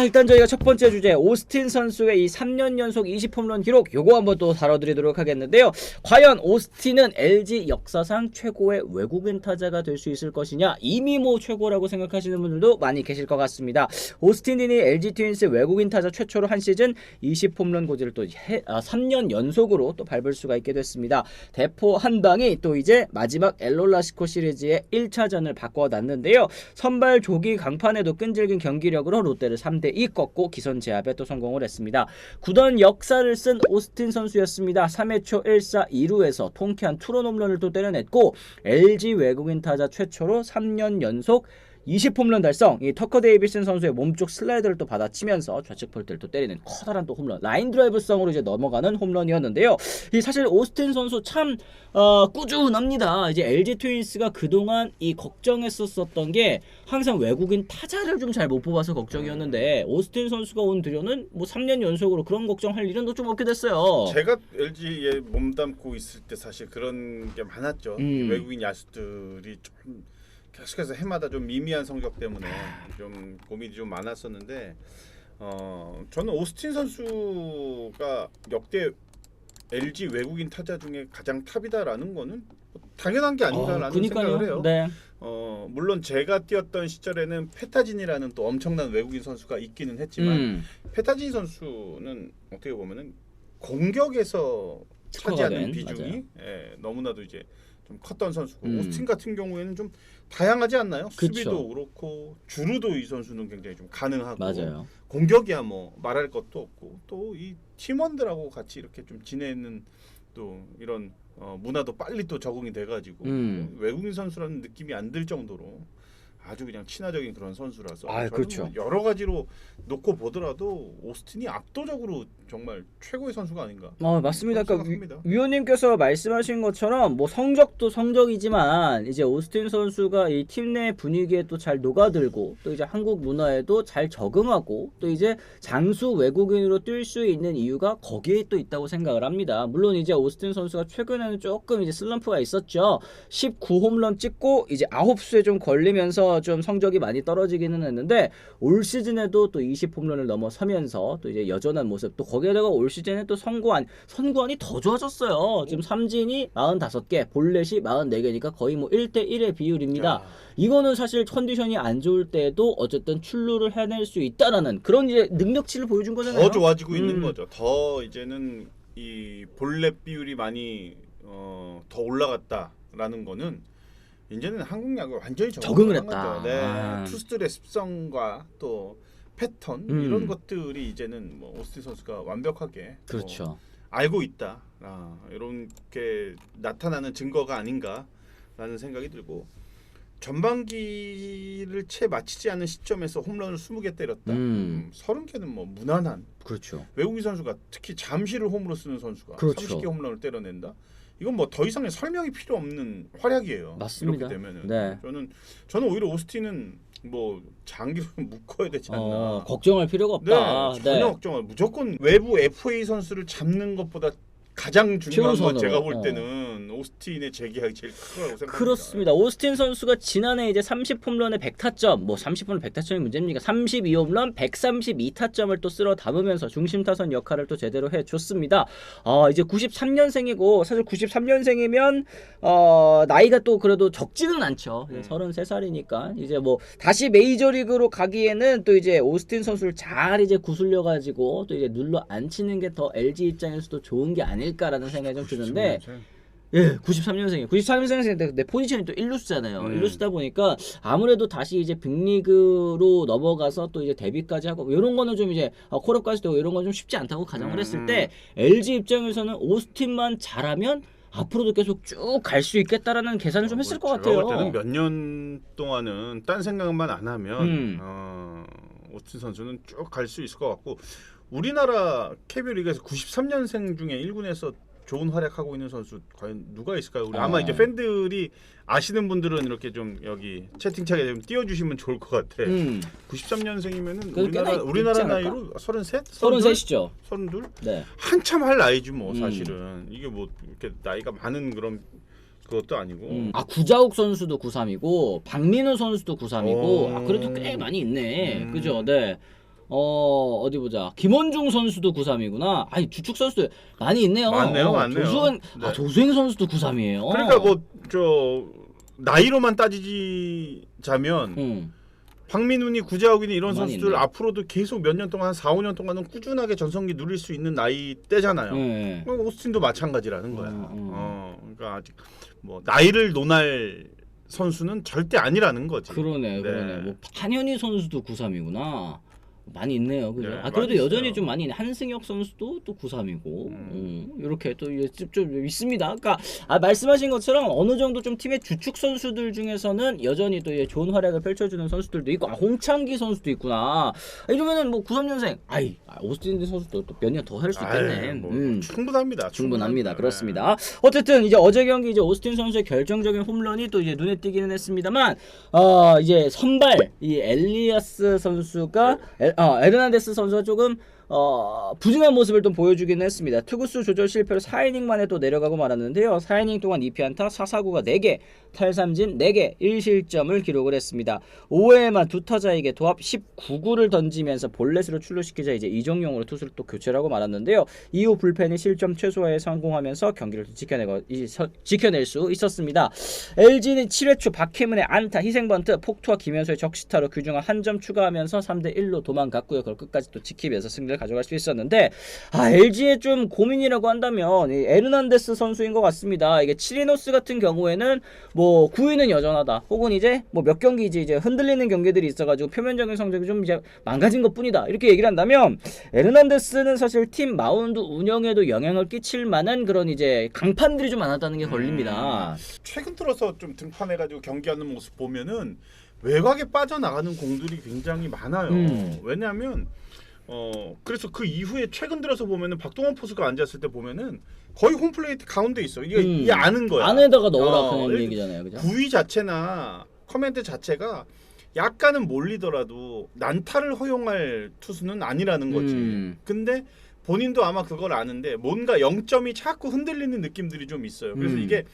자, 일단 저희가 첫 번째 주제 오스틴 선수의 이 3년 연속 20홈런 기록 요거 한번 또 다뤄드리도록 하겠는데요. 과연 오스틴은 LG 역사상 최고의 외국인 타자가 될 수 있을 것이냐? 이미 뭐 최고라고 생각하시는 분들도 많이 계실 것 같습니다. 오스틴이 LG 트윈스 외국인 타자 최초로 한 시즌 20홈런 고지를 또 3년 연속으로 또 밟을 수가 있게 됐습니다. 대포 한 방이 또 이제 마지막 엘롤라시코 시리즈의 1차전을 바꿔놨는데요. 선발 조기 강판에도 끈질긴 경기력으로 롯데를 3대2 꺾고 기선 제압에 또 성공을 했습니다. 구단 역사를 쓴 오스틴 선수였습니다. 3회 초 1사 2루에서 통쾌한 투런 홈런을 또 때려냈고 LG 외국인 타자 최초로 3년 연속 20홈런 달성. 이 터커 데이비슨 선수의 몸쪽 슬라이더를 또 받아치면서 좌측 폴대를 또 때리는 커다란 또 홈런, 라인 드라이브성으로 이제 넘어가는 홈런이었는데요. 이 사실 오스틴 선수 참 꾸준합니다. 이제 LG 트윈스가 그동안 이 걱정했었던 게 항상 외국인 타자를 좀 잘 못 뽑아서 걱정이었는데 오스틴 선수가 온 뒤로는 뭐 3년 연속으로 그런 걱정할 일은 또 좀 없게 됐어요. 제가 LG에 몸담고 있을 때 사실 그런 게 많았죠. 외국인 야수들이 좀 계속해서 해마다 좀 미미한 성적 때문에 좀 고민이 좀 많았었는데 저는 오스틴 선수가 역대 LG 외국인 타자 중에 가장 탑이다라는 거는 당연한 게 아닌가라는 생각을 해요. 네. 물론 제가 뛰었던 시절에는 페타진이라는 또 엄청난 외국인 선수가 있기는 했지만 페타진 선수는 어떻게 보면은 공격에서 차지하는 비중이 너무나도 이제 좀 컸던 선수고 오스틴 같은 경우에는 좀 다양하지 않나요? 그쵸. 수비도 그렇고 주루도 이 선수는 굉장히 좀 가능하고 맞아요. 공격이야 뭐 말할 것도 없고 또 이 팀원들하고 같이 이렇게 좀 지내는 또 이런 문화도 빨리 또 적응이 돼가지고 외국인 선수라는 느낌이 안 들 정도로 아주 그냥 친화적인 그런 선수라서 저는 그렇죠. 여러 가지로 놓고 보더라도 오스틴이 압도적으로 정말 최고의 선수가 아닌가. 맞습니다. 그러니까 위원님께서 말씀하신 것처럼 뭐 성적도 성적이지만 이제 오스틴 선수가 이 팀 내 분위기에 또 잘 녹아들고 또 이제 한국 문화에도 잘 적응하고 또 이제 장수 외국인으로 뛸 수 있는 이유가 거기에 또 있다고 생각을 합니다. 물론 이제 오스틴 선수가 최근에는 조금 이제 슬럼프가 있었죠. 19홈런 찍고 이제 9수에 좀 걸리면서 좀 성적이 많이 떨어지기는 했는데 올 시즌에도 또 20홈런을 넘어서면서 또 이제 여전한 모습, 또 거기에다가 올 시즌에 또 선구안이 더 좋아졌어요. 지금 삼진이 45개, 볼넷이 44개니까 거의 뭐 1대1의 비율입니다. 이거는 사실 컨디션이 안 좋을 때도 어쨌든 출루를 해낼 수 있다라는 그런 이제 능력치를 보여준 거잖아요. 더 좋아지고 있는 거죠. 더 이제는 이 볼넷 비율이 많이 더 올라갔다라는 거는 이제는 한국 야구에 완전히 적응을 했다. 거죠. 네. 투수들의 습성과 또 패턴 이런 것들이 이제는 뭐 오스틴 선수가 완벽하게 그렇죠. 알고 있다. 이런 게 나타나는 증거가 아닌가라는 생각이 들고 전반기를 채 마치지 않은 시점에서 홈런을 20개 때렸다. 30개는 뭐 무난한. 그렇죠. 외국인 선수가 특히 잠시를 홈으로 쓰는 선수가 그렇죠. 30개 홈런을 때려낸다. 이건 뭐 더 이상의 설명이 필요 없는 활약이에요. 맞습니다. 이렇게 되면은 네. 저는 오히려 오스틴은 뭐 장기로 묶어야 되지 않나. 걱정할 필요가 없다. 네, 전혀 걱정을. 무조건 외부 FA 선수를 잡는 것보다 가장 중요한 건 제가 볼 때는 오스틴의 재계약이 제일 크다고 생각합니다. 그렇습니다. 오스틴 선수가 지난해 이제 30홈런에 100타점, 뭐 30홈런 100타점이 문제입니까? 32홈런 132타점을 또 쓸어 담으면서 중심 타선 역할을 또 제대로 해줬습니다. 이제 93년생이고 사실 93년생이면 나이가 또 그래도 적지는 않죠. 33살이니까 이제 뭐 다시 메이저리그로 가기에는 또 이제 오스틴 선수를 잘 이제 구슬려 가지고 또 이제 눌러 앉히는 게 더 LG 입장에서도 좋은 게 아닐까라는 생각이 좀 드는데. 93년생이에요. 93년생인데 포지션이 또 1루수잖아요. 1루수다 보니까 아무래도 다시 이제 빅리그로 넘어가서 또 이제 데뷔까지 하고 이런 거는 좀 이제 콜업까지 되고 이런 건 좀 쉽지 않다고 가정을 했을 때 LG 입장에서는 오스틴만 잘하면 앞으로도 계속 쭉 갈 수 있겠다라는 계산을 좀 했을 것 같아요. 제가 볼 때는 몇 년 동안은 딴 생각만 안 하면 오스틴 선수는 쭉 갈 수 있을 것 같고 우리나라 KBO 리그에서 93년생 중에 1군에서 좋은 활약하고 있는 선수 과연 누가 있을까요? 우리 아마 이제 팬들이 아시는 분들은 이렇게 좀 여기 채팅창에 좀 띄워주시면 좋을 것 같아. 93년생이면은 우리나라 나이로 33? 33이죠. 32? 네. 한참 할 나이지 뭐 사실은. 이게 뭐 이렇게 나이가 많은 그런 그것도 아니고. 구자욱 선수도 93이고 박민우 선수도 93이고 그래도 꽤 많이 있네. 그죠? 네. 어디 보자. 김원중 선수도 93이구나. 아니 주축 선수들 많이 있네요. 많네요. 조수행 네. 조수행 선수도 93이에요. 그러니까 뭐 저 나이로만 따지자면 박민훈이 구자욱이니 이런 많이 선수들 있네. 앞으로도 계속 몇 년 동안 4, 5년 동안은 꾸준하게 전성기 누릴 수 있는 나이대잖아요. 네. 오스틴도 마찬가지라는 거야. 그러니까 아직 뭐 나이를 논할 선수는 절대 아니라는 거지. 그러네. 네. 뭐 한현희 선수도 93이구나. 많이 있네요, 그죠? 네, 그래도 많이 여전히 있어요. 좀 많이 있네. 한승혁 선수도 또 93이고, 이렇게 또 좀 있습니다. 그러니까 말씀하신 것처럼 어느 정도 좀 팀의 주축 선수들 중에서는 여전히 또 좋은 활약을 펼쳐주는 선수들도 있고, 홍창기 선수도 있구나. 이러면은 뭐 93년생, 오스틴 선수도 또 몇 년 더 할 수 있겠네. 뭐 충분합니다. 충분합니다. 그렇습니다. 어쨌든 이제 어제 경기 이제 오스틴 선수의 결정적인 홈런이 또 이제 눈에 띄기는 했습니다만, 이제 선발 이 엘리아스 선수가 에르난데스 선수가 조금 부진한 모습을 좀 보여주기는 했습니다. 투구수 조절 실패로 4이닝 만에 또 내려가고 말았는데요. 4이닝 동안 2피안타, 4사구가 4개, 탈삼진 4개, 1실점을 기록을 했습니다. 5회에만 두 타자에게 도합 19구를 던지면서 볼넷으로 출루시키자 이제 이정용으로 투수를 또 교체를 하고 말았는데요. 이후 불펜이 실점 최소화에 성공하면서 경기를 지켜낼 수 있었습니다. LG는 7회 초 박해문의 안타, 희생번트, 폭투와 김현수의 적시타로 규중한 한 점 추가하면서 3대1로 도망갔고요. 그걸 끝까지 또 지키면서 승리를 가져갈 수 있었는데 LG의 좀 고민이라고 한다면 이 에르난데스 선수인 것 같습니다. 이게 치리노스 같은 경우에는 뭐 9위는 여전하다. 혹은 이제 뭐 몇 경기 이제 흔들리는 경기들이 있어가지고 표면적인 성적이 좀 이제 망가진 것뿐이다. 이렇게 얘기를 한다면 에르난데스는 사실 팀 마운드 운영에도 영향을 끼칠 만한 그런 이제 강판들이 좀 많았다는 게 걸립니다. 최근 들어서 좀 등판해가지고 경기하는 모습 보면은 외곽에 빠져나가는 공들이 굉장히 많아요. 왜냐하면 그래서 그 이후에 최근 들어서 보면은 박동원 포수가 앉았을 때 보면은 거의 홈플레이트 가운데 있어. 이게 아는 거야. 안에다가 넣어라 그런 얘기잖아요, 그죠? 구위 자체나 커맨드 자체가 약간은 몰리더라도 난타를 허용할 투수는 아니라는 거지. 근데 본인도 아마 그걸 아는데 뭔가 0점이 자꾸 흔들리는 느낌들이 좀 있어요. 그래서 이게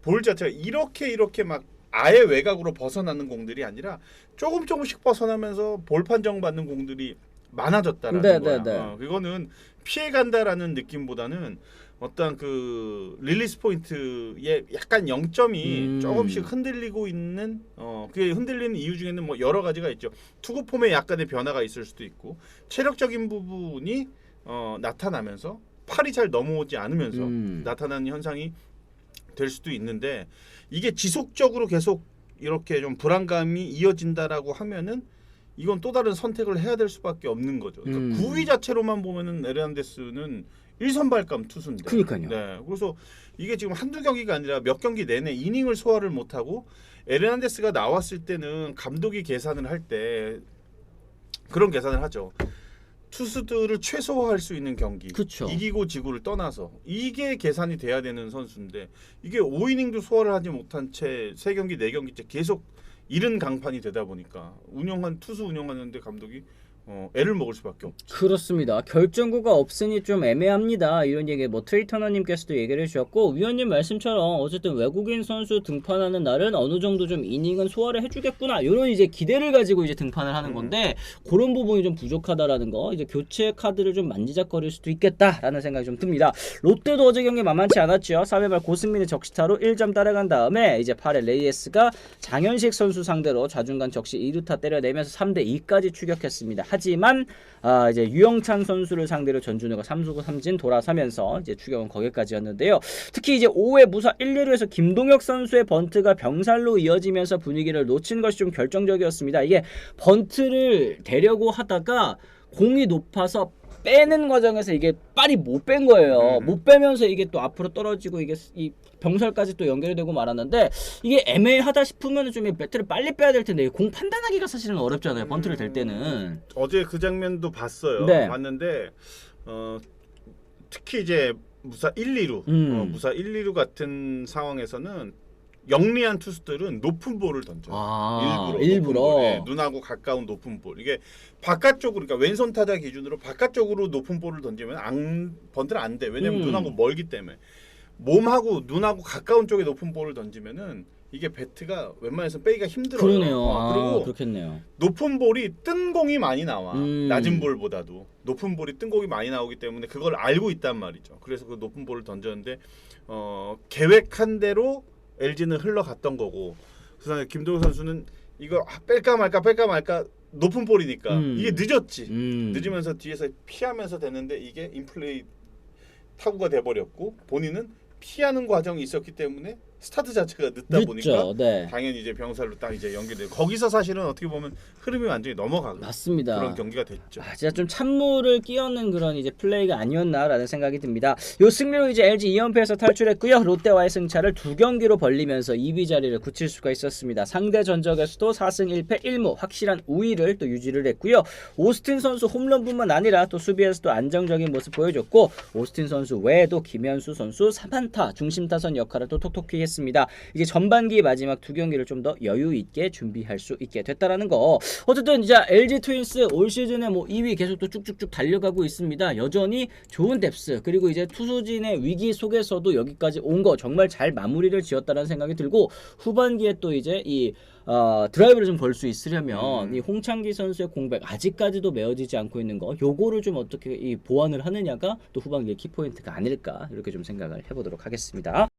볼 자체가 이렇게 막 아예 외곽으로 벗어나는 공들이 아니라 조금씩 벗어나면서 볼 판정 받는 공들이 많아졌다라는 거야. 그거는 피해 간다라는 느낌보다는 어떤 그 릴리스 포인트의 약간 0점이 조금씩 흔들리고 있는 그게 흔들리는 이유 중에는 뭐 여러 가지가 있죠. 투구 폼에 약간의 변화가 있을 수도 있고 체력적인 부분이 나타나면서 팔이 잘 넘어오지 않으면서 나타나는 현상이 될 수도 있는데 이게 지속적으로 계속 이렇게 좀 불안감이 이어진다라고 하면은 이건 또 다른 선택을 해야 될 수밖에 없는 거죠. 그러니까 구위 자체로만 보면은 에르난데스는 1선발감 투수인데. 그러니까요. 네. 그래서 이게 지금 한두 경기가 아니라 몇 경기 내내 이닝을 소화를 못 하고 에르난데스가 나왔을 때는 감독이 계산을 할 때 그런 계산을 하죠. 투수들을 최소화할 수 있는 경기, 그쵸. 이기고 지고를 떠나서 이게 계산이 돼야 되는 선수인데 이게 5이닝도 소화를 하지 못한 채 3경기, 4경기째 계속 이른 강판이 되다 보니까 투수 운영하는데 감독이 애를 먹을 수밖에 없죠. 그렇습니다. 결정구가 없으니 좀 애매합니다. 이런 얘기 트레이터너님께서도 얘기를 해주셨고 위원님 말씀처럼 어쨌든 외국인 선수 등판하는 날은 어느 정도 좀 이닝은 소화를 해주겠구나 이런 이제 기대를 가지고 이제 등판을 하는 건데 그런 부분이 좀 부족하다라는 거 이제 교체 카드를 좀 만지작거릴 수도 있겠다라는 생각이 좀 듭니다. 롯데도 어제 경기 만만치 않았죠. 3회 말 고승민의 적시타로 1점 따라간 다음에 이제 8회 레이에스가 장현식 선수 상대로 좌중간 적시 2루타 때려내면서 3대2까지 추격했습니다. 하지만 이제 유영찬 선수를 상대로 전준우가 3수구 3진 돌아서면서 이제 추격은 거기까지였는데요. 특히 이제 5회 무사 1, 2루에서 김동혁 선수의 번트가 병살로 이어지면서 분위기를 놓친 것이 좀 결정적이었습니다. 이게 번트를 대려고 하다가 공이 높아서 빼는 과정에서 이게 빨리 못 뺀 거예요. 못 빼면서 이게 또 앞으로 떨어지고 이게 이 병살까지 또 연결이 되고 말았는데 이게 애매하다 싶으면 좀 배트를 빨리 빼야 될 텐데 공 판단하기가 사실은 어렵잖아요. 번트를 댈 때는. 어제 그 장면도 봤어요. 네. 봤는데 특히 이제 무사 1, 2루, 무사 1, 2루 같은 상황에서는 영리한 투수들은 높은 볼을 던져요. 일부러. 네, 눈하고 가까운 높은 볼. 이게 바깥쪽으로 그러니까 왼손 타자 기준으로 바깥쪽으로 높은 볼을 던지면 번트는 안 돼. 왜냐면 눈하고 멀기 때문에. 몸하고 눈하고 가까운 쪽에 높은 볼을 던지면은 이게 배트가 웬만해서 빼기가 힘들어요. 그러네요. 그리고 그렇겠네요. 높은 볼이 뜬 공이 많이 나와. 음. 낮은 볼보다도 높은 볼이 뜬 공이 많이 나오기 때문에 그걸 알고 있단 말이죠. 그래서 그 높은 볼을 던졌는데 계획한 대로 LG는 흘러갔던 거고, 그래서 김도우 선수는 이거 뺄까 말까 높은 볼이니까 이게 늦었지. 늦으면서 뒤에서 피하면서 되는데 이게 인플레이 타구가 돼버렸고, 본인은 피하는 과정이 있었기 때문에 스타트 자체가 늦다 보니까 네. 당연히 이제 병살로 딱 이제 연결돼. 거기서 사실은 어떻게 보면 흐름이 완전히 넘어가고 맞습니다. 그런 경기가 됐죠. 진짜 좀 찬물을 끼얹는 그런 이제 플레이가 아니었나라는 생각이 듭니다. 요 승리로 이제 LG 2연패에서 탈출했고요. 롯데와의 승차를 2경기로 벌리면서 2위 자리를 굳힐 수가 있었습니다. 상대 전적에서도 4승 1패 1무 확실한 우위를 또 유지를 했고요. 오스틴 선수 홈런뿐만 아니라 또 수비에서도 안정적인 모습 보여줬고, 오스틴 선수 외에도 김현수 선수 3안타 중심 타선 역할을 또 톡톡히 했습니다. 이제 전반기 마지막 2경기를 좀 더 여유 있게 준비할 수 있게 됐다라는 거. 어쨌든 이제 LG 트윈스 올 시즌에 뭐 2위 계속 또 쭉쭉쭉 달려가고 있습니다. 여전히 좋은 뎁스, 그리고 이제 투수진의 위기 속에서도 여기까지 온 거 정말 잘 마무리를 지었다는 생각이 들고, 후반기에 또 이제 이 드라이브를 좀 걸 수 있으려면 이 홍창기 선수의 공백 아직까지도 메어지지 않고 있는 거, 요거를 좀 어떻게 이 보완을 하느냐가 또 후반기의 키포인트가 아닐까, 이렇게 좀 생각을 해보도록 하겠습니다.